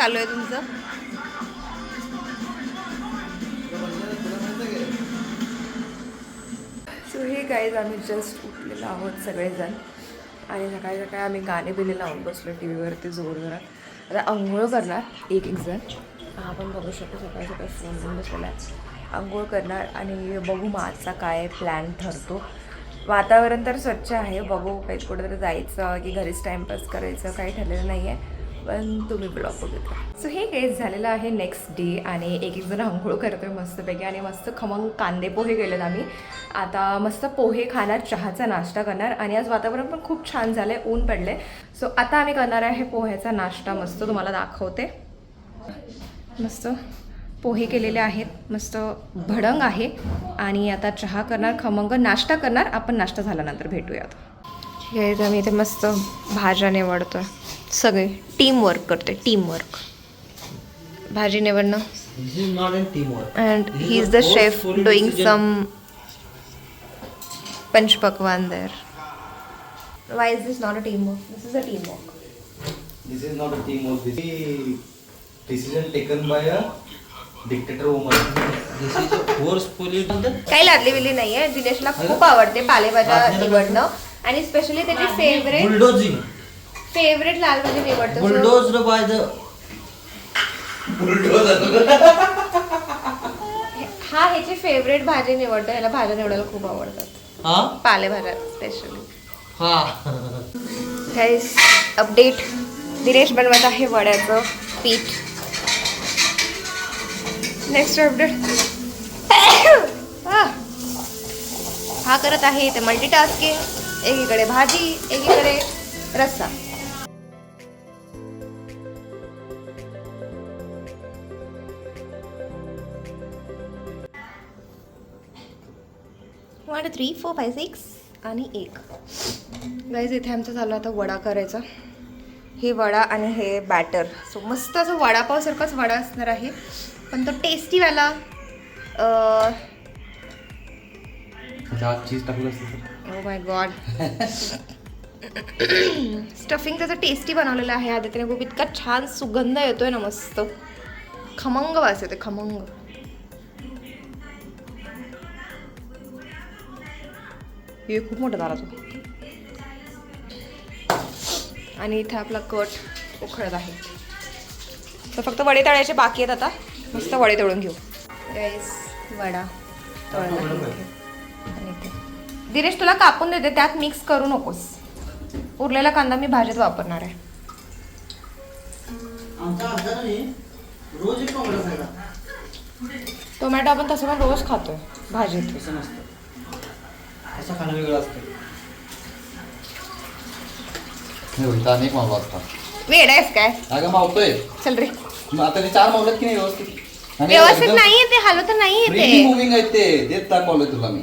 चालू आहे तुमचं? सो हे गाईज आम्ही जस्ट उठलेलो आहोत सगळेजण आणि सकाळी सकाळी आम्ही गाणे बिले लावून बसलो टी व्हीवरती जोरजोरात. आता आंघोळ करणार एक जण. आपण बघू शकतो सकाळी सकाळी फोन घेऊन बसलेला आहे. आंघोळ करणार आणि बघू मग आजचा काय प्लॅन ठरतो. वातावरण तर स्वच्छ आहे, बघू काही कुठेतरी जायचं की घरीच टाईमपास करायचं काही ठरलेलं नाही आहे, पण तुम्ही ब्लॉग बघितला. सो हे केस झालेलं आहे नेक्स्ट डे आणि एक जण आंघोळ करतोय मस्तपैकी आणि मस्त खमंग कांदे पोहे केलेत आम्ही. आता मस्त पोहे खाणार, चहाचा नाश्ता करणार आणि आज वातावरण पण खूप छान झालं आहे, ऊन पडले. सो आता आम्ही करणार आहे पोह्याचा नाश्ता. मस्त तुम्हाला दाखवते. मस्त पोहे केलेले आहेत, मस्त भडंग आहे आणि आता चहा करणार, खमंग नाश्ता करणार. आपण नाश्ता झाल्यानंतर भेटूयात. हे आम्ही इथे मस्त भाज्या निवडतोय, सगळे टीम वर्क करते, टीम वर्क. भाजी निवडणं and he is the chef doing some panchpakwan there. Why is this not a teamwork? This is a teamwork. This is not a teamwork. This is decision taken by a dictator woman. This is a forcefully done. काही लादली बिली नाहीये. दिनेशला खूप आवडते पालेभाज्या निवडणं आणि specially त्याची favourite लाल भाजी निवडतो. Bulldozed by the bulldozer. हा ह्याची फेवरेट भाजी निवडतो. ह्याला भाज्या निवडायला खूप आवडतात. हा पालेभाज्या स्पेशली. हा गाईस अपडेट, दिनेश बनवत आहे वड्याचं पीठ. नेक्स्ट अपडेट हा करत आहे ते मल्टीटास्किंग. एकीकडे भाजी, एकीकडे रस्सा. वन 3 4 5 6 आणि 1. गाईज इथे आमचं झालं आता वडा करायचा. हे वडा आणि हे बॅटर. सो मस्त असं वडापावसारखाच वडा असणार आहे, पण तो टेस्टीवाला. चीज टाकलं ओ माय गॉड. स्टफिंग त्याचं टेस्टी बनवलेलं आहे आदित्यने. खूप इतका छान सुगंध येतोय ना, मस्त खमंग वास येते, खमंग. हे खूप मोठा झाला तो. आणि इथे आपला कट उखळत आहे. तर फक्त वडे तळायचे बाकी आहेत. आता मस्त वडे तळून घेऊ. गाईस वडा तळला. दिनेश तुला कापून देते, त्यात मिक्स करू नकोस. उरलेला कांदा मी भाजीत वापरणार आहे. टोमॅटो आपण तसं पण रोज खातोय भाजीत. असं खाणं वेगळं असतं. वेड आहेस काय? अगं मावतोय. चल रे. आता ते 4 मावलेत की नाही व्यवस्थित? व्यवस्थित नाहीये ते, हलवत नाहीये ते. मुव्हिंग आहेत ते, देत दाखवलंय तुला मी.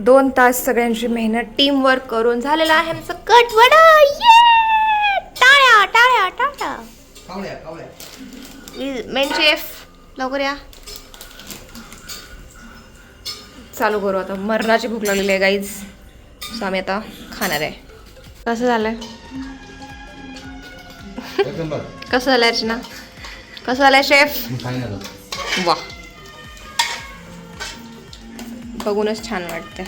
2 तास सगळ्यांची मेहनत, टीम वर्क करून झालेला आहे आमचं कट वडा. टाळ्या टाळ्या टाळ्या. मेन शेफ लवकर या. चालू करू आता. मरणाची भूक लागलेली आहे गाईज. सो आम्ही आता खाणार आहे. कसं झालंय? कसं झालंय अर्चना? कसं झालंय शेफ? वा, बघूनच छान वाटतंय.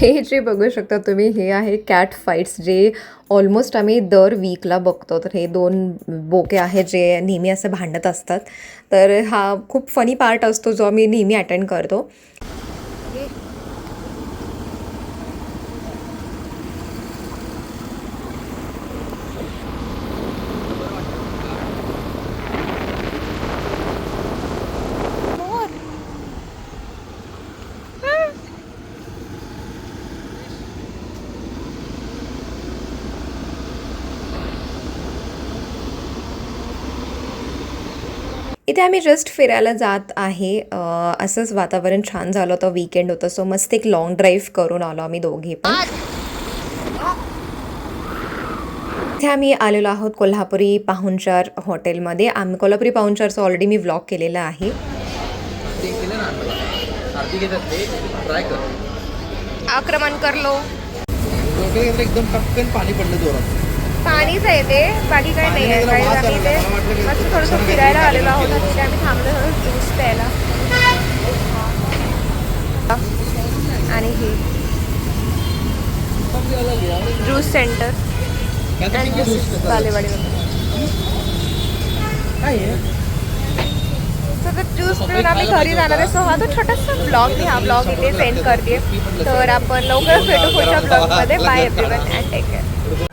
हे जे बघू शकता तुम्ही, हे आहे कॅट फाईट्स, जे ऑलमोस्ट आम्ही दर वीकला बघतो. तर हे 2 बोके आहेत जे नेहमी असं भांडत असतात. तर हा खूप फनी पार्ट असतो जो आम्ही नेहमी अटेंड करतो. इथे आम्ही जस्ट फिरायला जात आहे. असंच वातावरण छान झालं होतं, वीकेंड होतं, सो मस्त एक लॉंग ड्राईव्ह करून आलो आम्ही दोघे पण. इथे आम्ही आलेलो आहोत कोल्हापुरी पाहुणचार हॉटेलमध्ये. आम्ही कोल्हापुरी पाहुणचारचा ऑलरेडी मी व्लॉग केलेला आहे. आक्रमण करलो एकदम टपकन पाणी पडलं जोरात. पाणीच आहे ते, बाकी काही नाही आहे. काही आम्ही ते मस्त थोडंसं फिरायला आलेलो आहोत. तिथे आम्ही थांबलो थोडं ज्यूस प्यायला. आणि हे ज्यूस सेंटर बालेवाडी ज्यूस पिऊन आम्ही घरी जाणार आहे. सो हा तो छोटासा ब्लॉग मी हा ब्लॉग इथे सेंड करते. तर आपण लवकरच भेटू पुढच्या ब्लॉगमध्ये. Bye everyone and take care.